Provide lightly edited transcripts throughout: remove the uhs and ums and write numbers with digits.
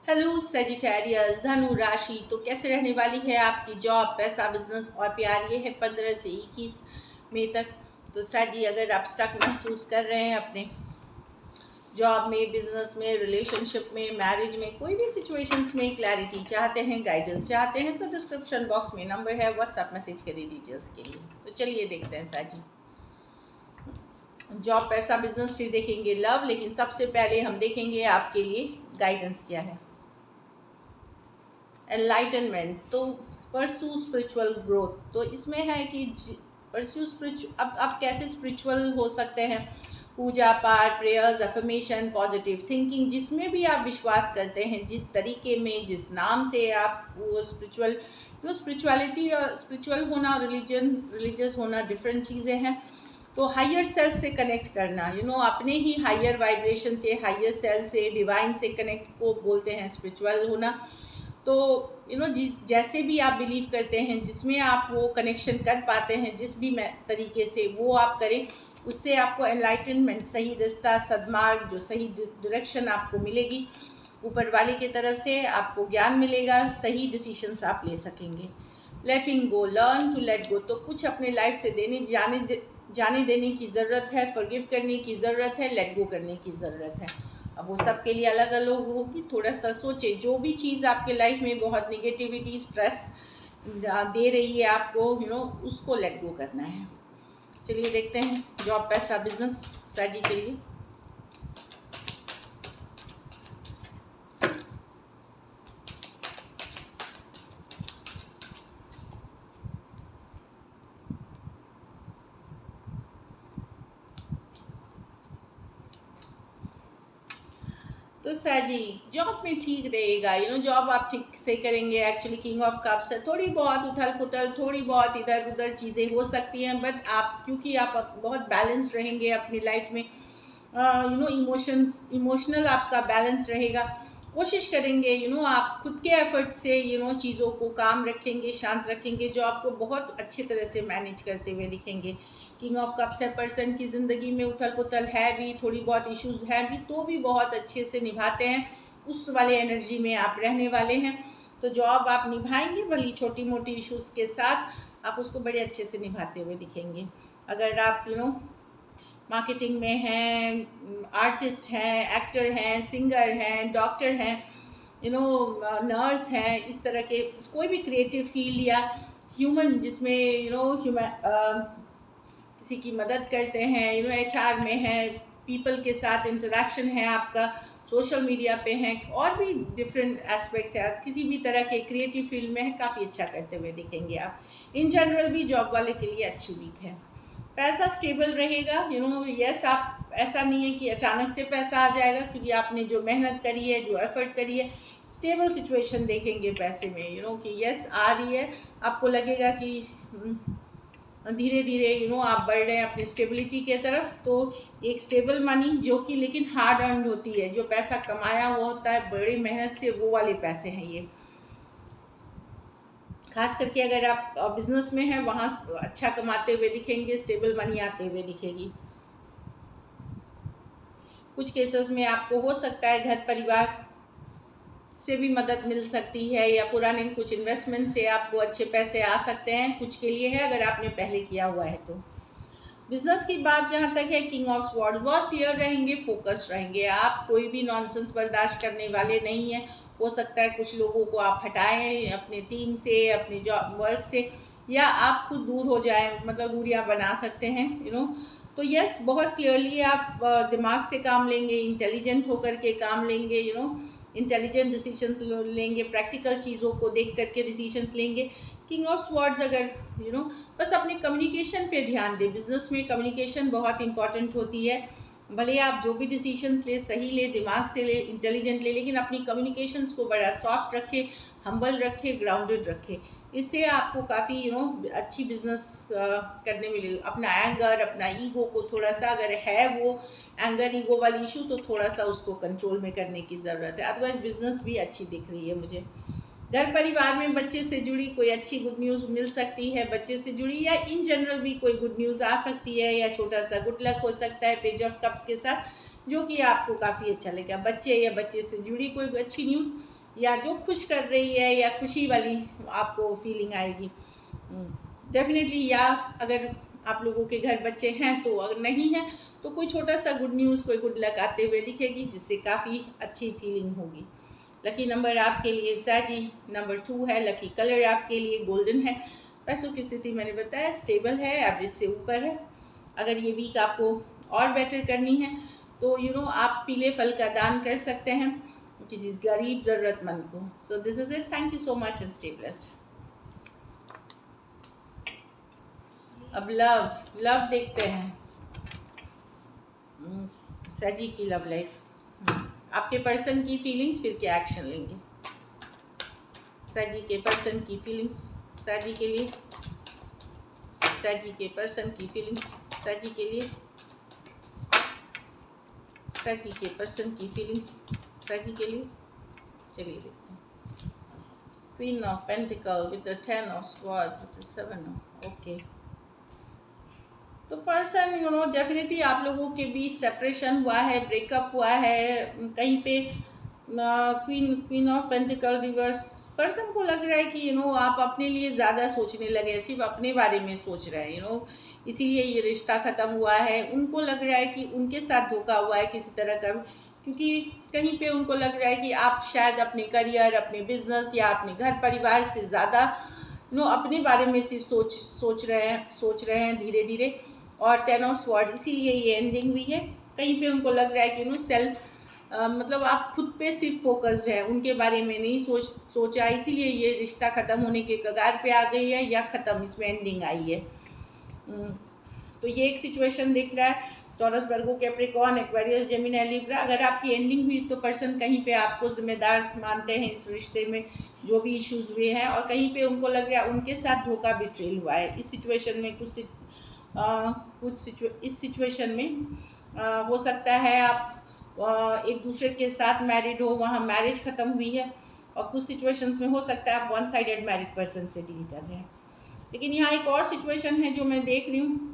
Hello Sagittarius, धनु राशि तो कैसे रहने वाली है आपकी जॉब, पैसा, बिजनेस और प्यार। ये है 15 से 21 मई तक। तो सर जी, अगर आप स्टक महसूस कर रहे हैं अपने जॉब में, बिजनेस में, रिलेशनशिप में, मैरिज में, कोई भी सिचुएशंस में क्लैरिटी चाहते हैं, गाइडेंस चाहते हैं, तो डिस्क्रिप्शन बॉक्स में नंबर है, व्हाट्सएप मैसेज करिए डिटेल्स के लिए। तो चलिए देखते हैं सर जी, जॉब, पैसा, बिजनेस, फिर देखेंगे लव, लेकिन सबसे पहले हम देखेंगे आपके लिए गाइडेंस क्या है। एनलाइटनमेंट तो परस्यू स्पिरिचुअल ग्रोथ, तो इसमें है कि परस्यू स्पिरिचुअल, अब कैसे स्पिरिचुअल हो सकते हैं। पूजा पाठ, प्रेयर्स, अफर्मेशन, पॉजिटिव थिंकिंग, जिसमें भी आप विश्वास करते हैं, जिस तरीके में, जिस नाम से आप वो स्पिरिचुअल, स्पिरिचुअलिटी और स्पिरिचुअल होना, रिलीजियस होना डिफरेंट चीज़ें हैं। तो हायर सेल्फ से कनेक्ट करना, अपने ही हायर वाइब्रेशन से, हायर सेल्फ से, डिवाइन से कनेक्ट को बोलते हैं स्पिरिचुअल होना। तो जिस जैसे भी आप बिलीव करते हैं, जिसमें आप वो कनेक्शन कर पाते हैं, जिस भी तरीके से वो आप करें, उससे आपको एनलाइटनमेंट, सही रास्ता, सद्मार्ग, जो सही डायरेक्शन आपको मिलेगी ऊपर वाले की तरफ से, आपको ज्ञान मिलेगा, सही डिसीजंस आप ले सकेंगे। लेटिंग गो, लर्न टू लेट गो, तो कुछ अपने लाइफ से जाने देने की ज़रूरत है, फॉरगिव करने की ज़रूरत है, लेट गो करने की ज़रूरत है। अब वो सबके लिए अलग अलग होगी, थोड़ा सा सोचे। जो भी चीज़ आपके लाइफ में बहुत निगेटिविटी, स्ट्रेस दे रही है आपको, उसको लेट गो करना है। चलिए देखते हैं जॉब, पैसा, बिजनेस साजी के लिए। तो साजी, जॉब में ठीक रहेगा, जॉब आप ठीक से करेंगे। एक्चुअली किंग ऑफ कप्स है, थोड़ी बहुत उथल पुथल, थोड़ी बहुत इधर उधर चीज़ें हो सकती हैं, बट आप, क्योंकि आप बहुत बैलेंस रहेंगे अपनी लाइफ में, इमोशनल आपका बैलेंस रहेगा। कोशिश करेंगे, आप खुद के एफर्ट से, चीज़ों को काम रखेंगे, शांत रखेंगे, जो आपको बहुत अच्छी तरह से मैनेज करते हुए दिखेंगे। किंग ऑफ कप्स है, पर्सन की ज़िंदगी में उथल पुथल है भी, थोड़ी बहुत इश्यूज है भी, तो भी बहुत अच्छे से निभाते हैं। उस वाले एनर्जी में आप रहने वाले हैं। तो जॉब आप निभाएंगे, भली छोटी मोटी इश्यूज के साथ आप उसको बड़े अच्छे से निभाते हुए दिखेंगे। अगर आप मार्केटिंग में हैं, आर्टिस्ट हैं, एक्टर हैं, सिंगर हैं, डॉक्टर हैं, नर्स हैं, इस तरह के कोई भी क्रिएटिव फील्ड, या ह्यूमन जिसमें किसी की मदद करते हैं, एचआर में है, पीपल के साथ इंटरेक्शन है आपका, सोशल मीडिया पे हैं, और भी डिफरेंट एस्पेक्ट्स है, किसी भी तरह के क्रिएटिव फील्ड में है, काफ़ी अच्छा करते हुए दिखेंगे आप। इन जनरल भी जॉब वाले के लिए अच्छी वीक है। पैसा स्टेबल रहेगा, यस, आप, ऐसा नहीं है कि अचानक से पैसा आ जाएगा, क्योंकि आपने जो मेहनत करी है, जो एफर्ट करी है, स्टेबल सिचुएशन देखेंगे पैसे में, कि यस आ रही है। आपको लगेगा कि धीरे धीरे आप बढ़ रहे हैं अपनी स्टेबिलिटी के तरफ। तो एक स्टेबल मनी, जो कि लेकिन हार्ड अर्नड होती है, जो पैसा कमाया हुआ होता है बड़ी मेहनत से, वो वाले पैसे हैं ये। खास करके अगर आप बिजनेस में हैं, वहाँ अच्छा कमाते हुए दिखेंगे, स्टेबल मनी आते हुए दिखेगी। कुछ केसेस में आपको हो सकता है घर परिवार से भी मदद मिल सकती है, या पुराने कुछ इन्वेस्टमेंट से आपको अच्छे पैसे आ सकते हैं, कुछ के लिए है अगर आपने पहले किया हुआ है तो। बिजनेस की बात जहाँ तक है, किंग ऑफ स्वॉर्ड, बहुत क्लियर रहेंगे, फोकस्ड रहेंगे, आप कोई भी नॉनसेंस बर्दाश्त करने वाले नहीं हैं। हो सकता है कुछ लोगों को आप हटाएं अपने टीम से, अपने जॉब वर्क से, या आप खुद दूर हो जाएं, मतलब दूरियां बना सकते हैं, तो यस, बहुत क्लियरली आप दिमाग से काम लेंगे, इंटेलिजेंट होकर के काम लेंगे, इंटेलिजेंट डिसीजंस लेंगे, प्रैक्टिकल चीज़ों को देख करके डिसीजंस लेंगे। किंग ऑफ स्वॉर्ड्स, अगर बस अपने कम्युनिकेशन पे ध्यान दें। बिजनेस में कम्युनिकेशन बहुत इंपॉर्टेंट होती है। भले आप जो भी डिसीजंस ले, सही ले, दिमाग से ले, इंटेलिजेंट ले, लेकिन अपनी कम्युनिकेशंस को बड़ा सॉफ्ट रखें, हम्बल रखें, ग्राउंडेड रखें। इससे आपको काफ़ी अच्छी बिजनेस करने मिलेगी। अपना एंगर, अपना ईगो को थोड़ा सा, अगर है वो एंगर ईगो वाली इशू, तो थोड़ा सा उसको कंट्रोल में करने की ज़रूरत है। अदरवाइज बिजनेस भी अच्छी दिख रही है मुझे। घर परिवार में बच्चे से जुड़ी कोई अच्छी गुड न्यूज़ मिल सकती है, बच्चे से जुड़ी, या इन जनरल भी कोई गुड न्यूज़ आ सकती है, या छोटा सा गुड लक हो सकता है पेज ऑफ कप्स के साथ, जो कि आपको काफ़ी अच्छा लगेगा। बच्चे या बच्चे से जुड़ी कोई अच्छी न्यूज़, या जो खुश कर रही है या खुशी वाली आपको फीलिंग आएगी डेफिनेटली। या अगर आप लोगों के घर बच्चे हैं तो, अगर नहीं है तो कोई छोटा सा गुड न्यूज़, कोई गुड लक आते हुए दिखेगी, जिससे काफ़ी अच्छी फीलिंग होगी। लकी नंबर आपके लिए साजी नंबर 2 है। लकी कलर आपके लिए गोल्डन है। पैसों की स्थिति मैंने बताया स्टेबल है, एवरेज से ऊपर है। अगर ये वीक आपको और बेटर करनी है तो आप पीले फल का दान कर सकते हैं किसी गरीब ज़रूरतमंद को। So this is it. Thank you so much and stay blessed. अब लव देखते हैं। सजी की लव लाइफ, आपके पर्सन की फीलिंग्स, फिर क्या एक्शन लेंगे। सजी के पर्सन की फीलिंग्स सजी के लिए, सजी के पर्सन की फीलिंग्स सजी के लिए, सजी के पर्सन की फीलिंग्स सजी के लिए। चलिए देखते हैं। Queen of pentacle with the 10 of sword with the 7 of okay. तो पर्सन डेफिनेटली आप लोगों के बीच सेपरेशन हुआ है, ब्रेकअप हुआ है कहीं पे। Queen of pentacle reverse, person को लग रहा है कि आप अपने लिए ज़्यादा सोचने लगे, सिर्फ अपने बारे में सोच रहे हैं इसीलिए ये रिश्ता ख़त्म हुआ है। उनको लग रहा है कि उनके साथ धोखा हुआ है किसी तरह का, क्योंकि कहीं पे उनको लग रहा है कि आप शायद अपने करियर, अपने बिजनेस या अपने घर परिवार से ज़्यादा अपने बारे में सिर्फ सोच रहे हैं धीरे धीरे। और 10 ऑफ स्वॉर्ड, इसीलिए ये एंडिंग हुई है। कहीं पे उनको लग रहा है कि सेल्फ मतलब आप खुद पे सिर्फ फोकस्ड है, उनके बारे में नहीं सोचा, इसीलिए ये रिश्ता ख़त्म होने के कगार पे आ गई है या ख़त्म, इसमें एंडिंग आई है। तो ये एक सिचुएशन दिख रहा है। टॉरस, वर्गो, कैप्रिकॉर्न, एक्वेरियस, जेमिनी, लिब्रा। अगर आपकी एंडिंग हुई तो पर्सन कहीं पे आपको जिम्मेदार मानते हैं इस रिश्ते में जो भी इश्यूज हुए हैं, और कहीं पे उनको लग रहा है उनके साथ धोखा बिट्रेल हुआ है। इस सिचुएशन में इस सिचुएशन में हो सकता है आप एक दूसरे के साथ मैरिड हो, वहाँ मैरिज ख़त्म हुई है, और कुछ सिचुएशंस में हो सकता है आप वन साइडेड मैरिड पर्सन से डील कर रहे हैं। लेकिन यहाँ एक और सिचुएशन है जो मैं देख रही हूँ,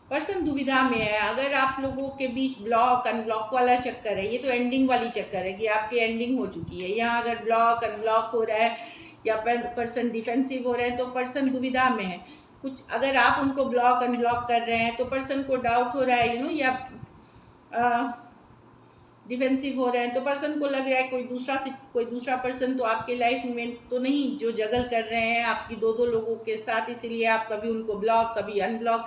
पर्सन दुविधा में है। अगर आप लोगों के बीच ब्लॉक अनब्लॉक वाला चक्कर है, ये तो एंडिंग वाली चक्कर है कि आपकी एंडिंग हो चुकी है। यहाँ अगर ब्लॉक अनब्लॉक हो रहा है या पर्सन डिफेंसिव हो रहे हैं तो पर्सन दुविधा में है। कुछ अगर आप उनको ब्लॉक अनब्लॉक कर रहे हैं तो पर्सन को डाउट हो रहा है या डिफेंसिव हो रहे हैं, तो पर्सन को लग रहा है कोई दूसरा पर्सन तो आपके लाइफ में तो नहीं जो जगल कर रहे हैं आपकी दो लोगों के साथ, इसीलिए आप कभी उनको ब्लॉक कभी अनब्लॉक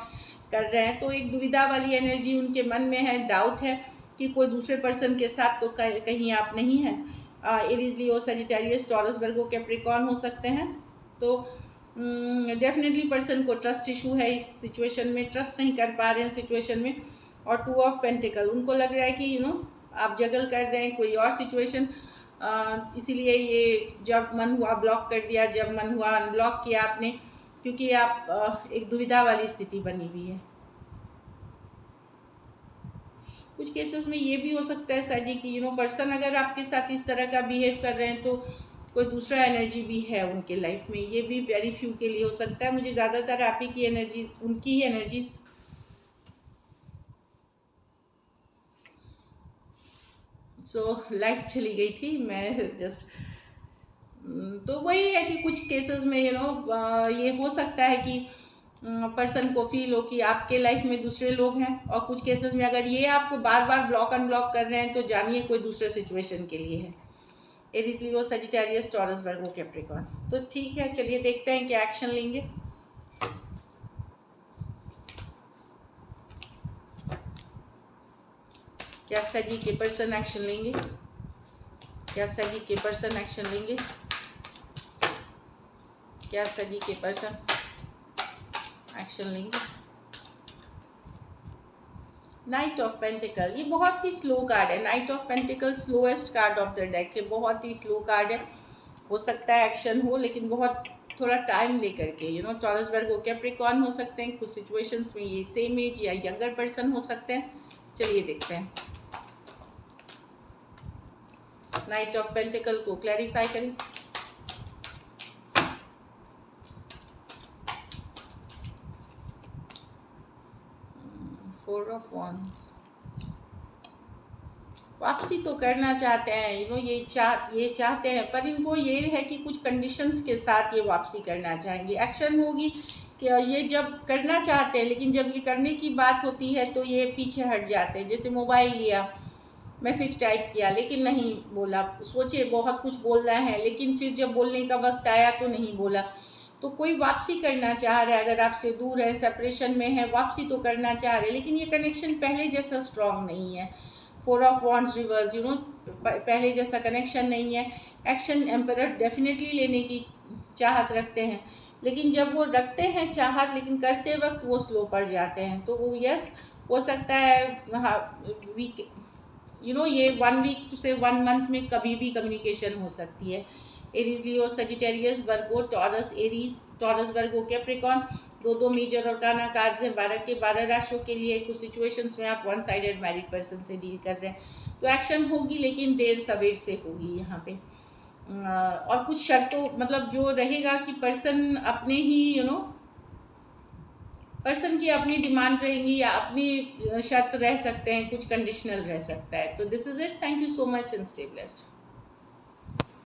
कर रहे हैं। तो एक दुविधा वाली एनर्जी उनके मन में है, डाउट है कि कोई दूसरे पर्सन के साथ तो कहीं आप नहीं हैं। एरीज, लियो, सजिटेरियस, टॉरस, वर्गो, कैप्रिकॉर्न हो सकते हैं। तो डेफिनेटली पर्सन को ट्रस्ट इशू है इस सिचुएशन में, ट्रस्ट नहीं कर पा रहे हैं सिचुएशन में। और 2 ऑफ पेंटिकल, उनको लग रहा है कि आप जगल कर रहे हैं कोई और सिचुएशन, इसीलिए ये जब मन हुआ ब्लॉक कर दिया, जब मन हुआ अनब्लॉक किया आपने, क्योंकि आप एक दुविधा वाली स्थिति बनी हुई है। कुछ केसेस में ये भी हो सकता है साजी कि पर्सन अगर आपके साथ इस तरह का बिहेव कर रहे हैं तो कोई दूसरा एनर्जी भी है उनके लाइफ में, ये भी वेरी फ्यू के लिए हो सकता है। मुझे ज़्यादातर आप ही की एनर्जी, उनकी ही एनर्जीज लाइट चली गई थी, मैं जस्ट तो वही है कि कुछ केसेस में ये हो सकता है कि पर्सन को फील हो कि आपके लाइफ में दूसरे लोग हैं, और कुछ केसेस में अगर ये आपको बार बार ब्लॉक अनब्लॉक कर रहे हैं तो जानिए कोई दूसरे सिचुएशन के लिए है। एरीज, लियो, सजिटेरियस, टॉरस, वर्गो, कैप्रिकॉर्न। तो ठीक है, चलिए देखते हैं क्या एक्शन लेंगे। क्या सजी के पर्सन एक्शन लेंगे, क्या सजी के पर्सन एक्शन लेंगे, क्या सजी के पर्सन एक्शन लेंगे। नाइट ऑफ पेंटिकल, ये बहुत ही स्लो कार्ड है। Night of pentacle slowest card of the deck है, बहुत ही स्लो कार्ड है। हो सकता है एक्शन हो लेकिन बहुत थोड़ा टाइम लेकर के। टॉरस, वर्गो, कैप्रिकॉर्न हो सकते हैं, कुछ सिचुएशंस में ये सेम एज या यंगर पर्सन हो सकते हैं। चलिए देखते हैं, नाइट ऑफ पेंटिकल को क्लैरिफाई करें। फोर ऑफ वॉन्ड्स, वापसी तो करना चाहते हैं, ये चाहते हैं, पर इनको ये है कि कुछ कंडीशंस के साथ ये वापसी करना चाहेंगे। एक्शन होगी कि ये जब करना चाहते हैं, लेकिन जब ये करने की बात होती है तो ये पीछे हट जाते हैं। जैसे मोबाइल लिया, मैसेज टाइप किया, लेकिन नहीं बोला, सोचे बहुत कुछ बोलना है, लेकिन फिर जब बोलने का वक्त आया तो नहीं बोला। तो कोई वापसी करना चाह रहा है, अगर आपसे दूर है, सेपरेशन में है, वापसी तो करना चाह रहे हैं, लेकिन ये कनेक्शन पहले जैसा स्ट्रांग नहीं है। 4 ऑफ वॉन्ड्स रिवर्स, पहले जैसा कनेक्शन नहीं है। एक्शन एम्परर डेफिनेटली लेने की चाहत रखते हैं, लेकिन जब वो रखते हैं चाहत, लेकिन करते वक्त वो स्लो पड़ जाते हैं। तो वो यस हो सकता है, वीक ये 1 वीक से 1 मंथ में कभी भी कम्युनिकेशन हो सकती है। एरीज, लियो, सजिटेरियस, वर्गो, टॉरस, एरीज, टॉरस, वर्गो, कैप्रिकॉन, दो मेजर और काना कार्ड्स हैं 12 के 12 राशियों के लिए। कुछ सिचुएशंस में आप 1 साइडेड मैरिड पर्सन से डील कर रहे हैं, तो एक्शन होगी, लेकिन देर सवेर से होगी यहाँ पे। और कुछ शर्तों, मतलब जो रहेगा कि पर्सन अपने ही पर्सन की अपनी डिमांड रहेंगी या अपनी शर्त रह सकते हैं, कुछ कंडीशनल रह सकता है। तो this is it, thank you so much and stay blessed.